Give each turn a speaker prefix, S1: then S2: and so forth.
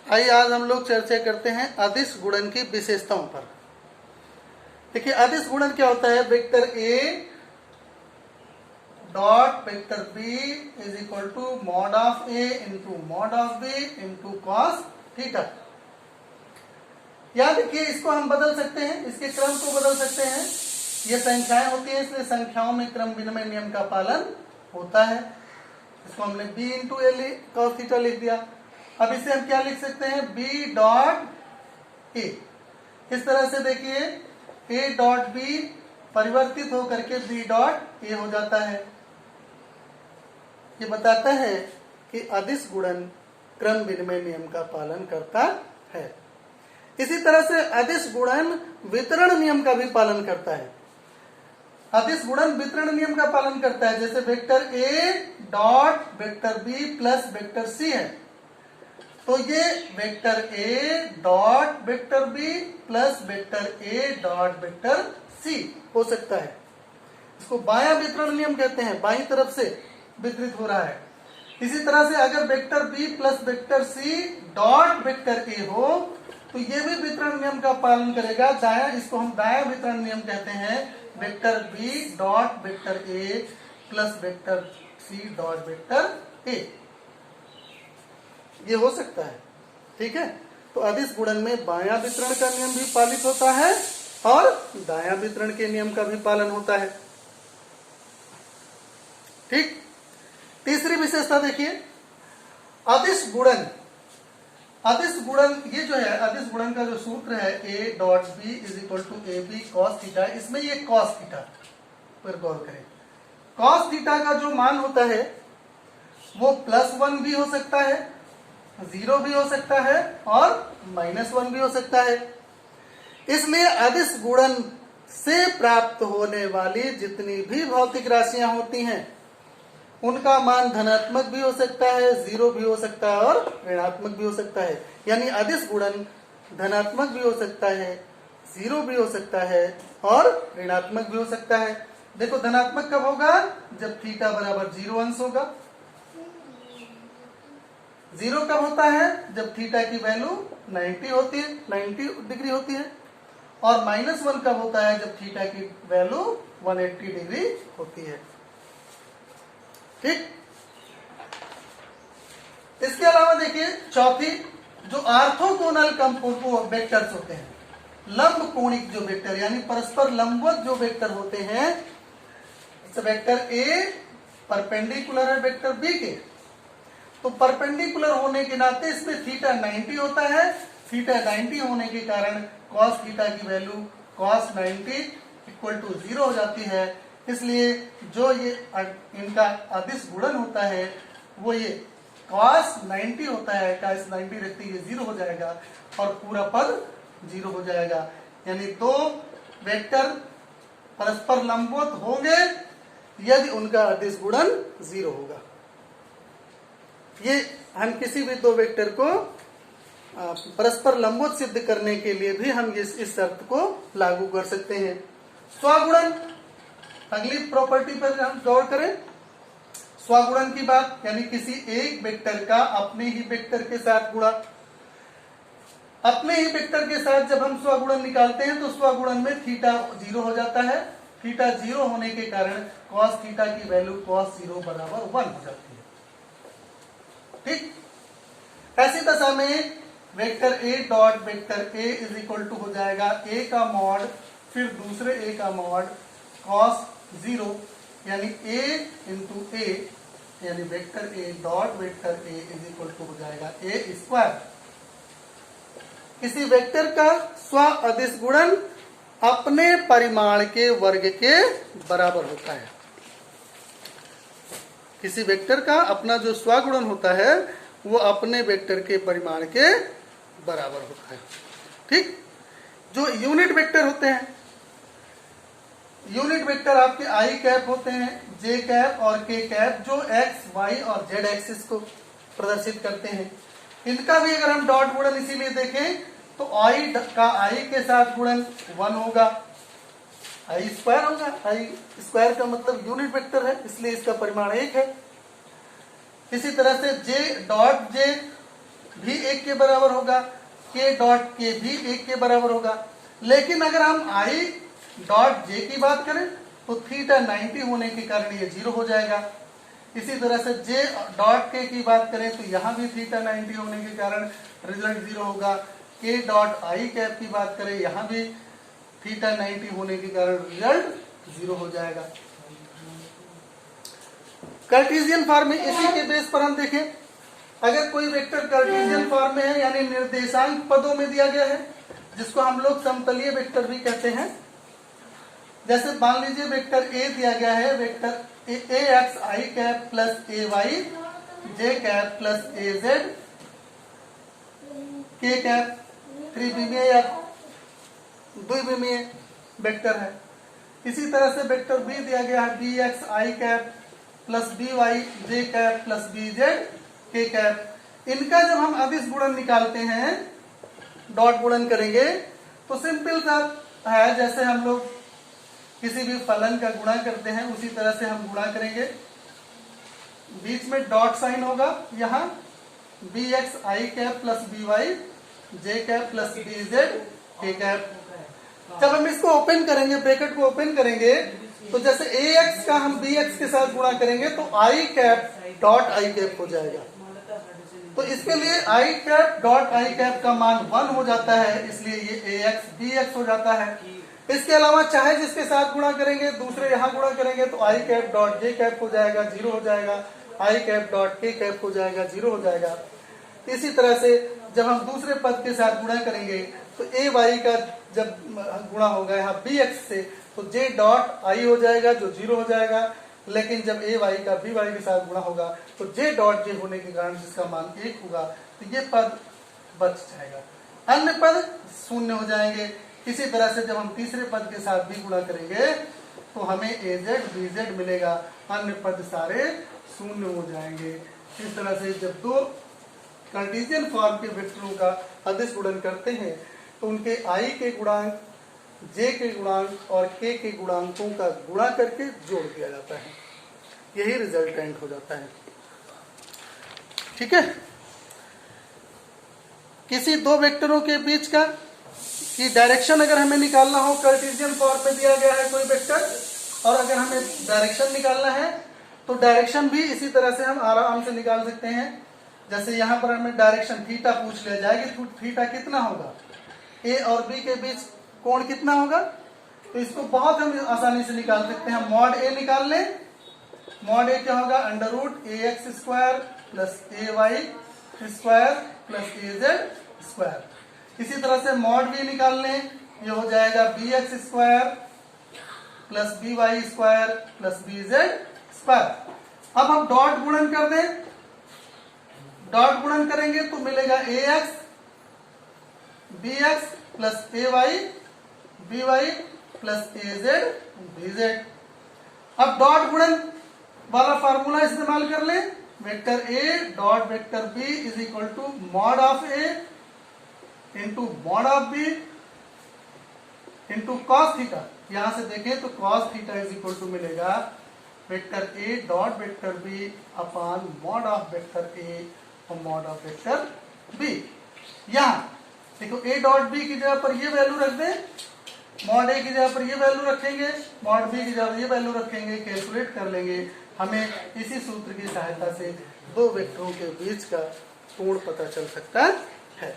S1: आइए आज हम लोग चर्चा करते हैं अदिश गुणन की विशेषताओं पर। देखिए अदिश गुणन क्या होता है, vector A dot vector B is equal to mod of A into mod of B into cos theta. या देखिए इसको हम बदल सकते हैं, इसके क्रम को बदल सकते हैं। ये संख्याएं होती हैं इसलिए संख्याओं में क्रम विनिमय नियम का पालन होता है। इसको हमने b इंटू ए कॉस थीटा लिख दिया। अब इसे हम क्या लिख सकते हैं, b डॉट ए। इस तरह से देखिए a डॉट b परिवर्तित होकर के b डॉट ए हो जाता है। ये बताता है कि अदिश गुणन क्रम विनिमय नियम का पालन करता है। इसी तरह से अदिश गुणन वितरण नियम का भी पालन करता है। अदिश गुणन वितरण नियम का पालन करता है। जैसे vector a dot vector b plus vector c है, तो ये vector a dot vector b plus vector a dot vector c हो सकता है। इसको बायां वितरण नियम कहते हैं, बाईं तरफ से वितरित हो रहा है। इसी तरह से अगर vector b plus vector c dot vector a हो तो ये भी वितरण नियम का पालन करेगा, दायां। इसको हम दायां वितरण नियम कहते हैं। Vector b dot vector a plus vector c dot vector a, ये हो सकता है। ठीक है, तो अदिश गुणन में बायां वितरण का नियम भी पालित होता है और दायां वितरण के नियम का भी पालन होता है। ठीक, तीसरी विशेषता देखिए अदिश गुणन। अदिश गुणन ये जो है, अदिश गुणन का जो सूत्र है a dot b is equal to A B cos theta, इसमें ये कॉस थीटा पर गौर करें। कॉस थीटा का जो मान होता है वो +1 भी हो सकता है, 0 भी हो सकता है और -1 भी हो सकता है। इसलिए अदिश गुणन से प्राप्त होने वाली जितनी भी भौतिक राशियां होती हैं उनका मान धनात्मक भी हो सकता है, 0 भी हो सकता है और ऋणात्मक भी हो सकता है। यानी अदिश गुणन धनात्मक भी हो सकता है, 0 भी हो सकता है और ऋणात्मक भी हो सकता है। देखो धनात्मक कब होगा, जब थीटा बराबर 0 अंश होगा। 0 कब होता है, जब थीटा की वैल्यू 90 होती है, 90 डिग्री होती है। और -1 कब होता है, जब थीटा की वैल्यू 180 डिग्री होती है। ठीक, इसके अलावा देखिए चौथी, जो ऑर्थोगोनल वेक्टर्स होते हैं, लंब कोणिक जो वेक्टर यानी परस्पर लंबवत जो वेक्टर होते हैं, वेक्टर ए परपेंडिकुलर है वेक्टर बी के, तो परपेंडिकुलर होने के नाते इसमें थीटा 90 होता है। थीटा 90 होने के कारण कॉस थीटा की वैल्यू कॉस 90 इक्वल टू 0 हो जाती है। इसलिए जो ये इनका अदिश गुणन होता है वो ये cos 90 होता है, cos 90 रखते ये 0 हो जाएगा और पूरा पद 0 हो जाएगा। यानी दो वेक्टर परस्पर लंबवत होंगे यदि उनका अदिश गुणन 0 होगा। ये हम किसी भी दो वेक्टर को परस्पर लंबवत सिद्ध करने के लिए भी हम इस शर्त को लागू कर सकते हैं। स्वगुणन, अगली प्रॉपर्टी पर हम गौर करें। स्वगुणन की बात यानी किसी एक वेक्टर का अपने ही वेक्टर के साथ गुणा। अपने ही वेक्टर के साथ जब हम स्वगुणन निकालते हैं तो स्वगुणन में थीटा 0 हो जाता है। थीटा 0 होने के कारण कॉस थीटा की वैल्यू कॉस 0 बराबर 1 हो जाती है। ठीक, ऐसी दशा में vector a dot vector a is equal to हो जाएगा a का मॉड फिर दूसरे a का मॉड कॉस 0 यानी a इंटू a, यानी vector a dot vector a is equal to हो जाएगा a स्क्वायर। किसी वेक्टर का स्व अदिश गुणन अपने परिमाण के वर्ग के बराबर होता है। किसी वेक्टर का अपना जो स्वगुणन होता है वो अपने वेक्टर के परिमाण के बराबर होता है। ठीक, जो यूनिट वेक्टर होते हैं, यूनिट वेक्टर आपके आई कैप होते हैं, जे कैप और के कैप, जो एक्स वाई और जेड एक्सिस को प्रदर्शित करते हैं। इनका भी अगर हम डॉट गुणन इसीलिए देखें तो आई का आई के साथ गुणन 1 होगा, आई स्क्वायर होगा। आई स्क्वायर का मतलब यूनिट वेक्टर है इसलिए इसका परिमाण 1 है। इसी तरह से जे डॉट जे भी 1 के बराबर होगा, k डॉट k भी 1 के बराबर होगा। लेकिन अगर हम i डॉट j की बात करें तो थीटा 90 होने के कारण ये 0 हो जाएगा। इसी तरह से j डॉट k की बात करें तो यहाँ भी थीटा 90 होने के कारण रिजल्ट 0 होगा। k डॉट i कैप की बात करें, यहाँ भी थीटा 90 होने के कारण रिजल्ट 0 हो जाएगा। कार्टेशियन फॉर्म में इसी के बेस पर हम देखें, अगर कोई वेक्टर कार्टेशियन फॉर्म में है यानी निर्देशांक पदों में दिया गया है, जिसको हम लोग समतलीय वेक्टर भी कहते हैं। जैसे मान लीजिए वेक्टर ए दिया गया है, vector A X I cap plus A Y J cap plus A Z K cap त्रिविमीय या द्विविमीय वेक्टर है। इसी तरह से वेक्टर बी दिया गया है, B x I cap plus B Y J cap plus B Z K cap. इनका जब हम अदिश गुणन निकालते हैं, डॉट गुणन करेंगे, तो सिंपल सा है, जैसे हम लोग किसी भी फलन का गुणा करते हैं उसी तरह से हम गुणा करेंगे। बीच में डॉट साइन होगा, यहाँ B x I cap plus B Y J cap plus B Z K cap. जब हम इसको ओपन करेंगे, ब्रैकेट को ओपन करेंगे, तो जैसे ए एक्स का हम बी एक्स के साथ गुणा करेंगे तो आई कैप डॉट आई कैप हो जाएगा। तो इसके लिए आई कैप डॉट आई कैप का मान 1 हो जाता है, इसलिए ये ए एक्स बी एक्स हो जाता है। इसके अलावा चाहे जिसके साथ गुणा करेंगे, दूसरे यहाँ गुणा करेंगे तो आई कैप डॉट जे कैप हो जाएगा, 0 हो जाएगा। आई कैप डॉट के कैप हो जाएगा, 0 हो जाएगा। इसी तरह से जब हम दूसरे पद के साथ गुणा करेंगे तो ए वाई का जब गुणा होगा यहाँ बी एक्स से, तो जे डॉट आई हो जाएगा जो 0 हो जाएगा। लेकिन जब ए वाई का बी वाई के साथ गुणा होगा तो जे डॉट जे होने के कारण जिसका मान 1 होगा, तो ये पद बच जाएगा, अन्य पद शून्य हो जाएंगे। इसी तरह से जब हम तीसरे पद के साथ भी गुणा करेंगे तो हमें ए जेड बी जेड मिलेगा, अन्य पद सारे शून्य हो जाएंगे। इस तरह से जब दो कार्टेशियन फॉर्म के वेक्टरों का अदिश गुणन करते हैं तो उनके आई के गुणांक, जे के गुणांक और के गुणांकों का गुणा करके जोड़ दिया जाता है, यही रिजल्टेंट हो जाता है। ठीक है, किसी दो वेक्टरों के बीच का की डायरेक्शन अगर हमें निकालना हो, कार्टेशियन फॉर्म में दिया गया है कोई वेक्टर, और अगर हमें डायरेक्शन निकालना है तो डायरेक्शन भी इसी तरह से हम आराम से निकाल सकते हैं। जैसे यहाँ पर हमें डायरेक्शन थीटा पूछ लिया जाएगी, तो थीटा कितना होगा, ए और बी के बीच कोण कितना होगा, तो इसको बहुत हम आसानी से निकाल सकते हैं। मॉड ए निकाल लें, मॉड ए क्या होगा, under root A x square plus A Y square plus A Z square. इसी तरह से मॉड बी निकाल लें, ये हो जाएगा B X square plus B Y square plus B Z square. अब हम डॉट गुणन कर दें, डॉट गुणन करेंगे तो मिलेगा A X B X plus A Y B Y plus A Z B Z. अब डॉट गुणन वाला फार्मूला इस्तेमाल कर ले, vector A dot vector B is equal to mod of A into mod of B into cos theta. यहां से देखें तो cos theta is equal to मिलेगा vector A dot vector B upon mod of vector A और mod of vector B. यहां देखो ए dot B की जगह पर ये वैल्यू रख दें, मॉड ए की जगह पर ये वैल्यू रखेंगे, मॉड बी की जगह ये वैल्यू रखेंगे, कैलकुलेट कर लेंगे। हमें इसी सूत्र की सहायता से दो वेक्टरों के बीच का कोण पता चल सकता है।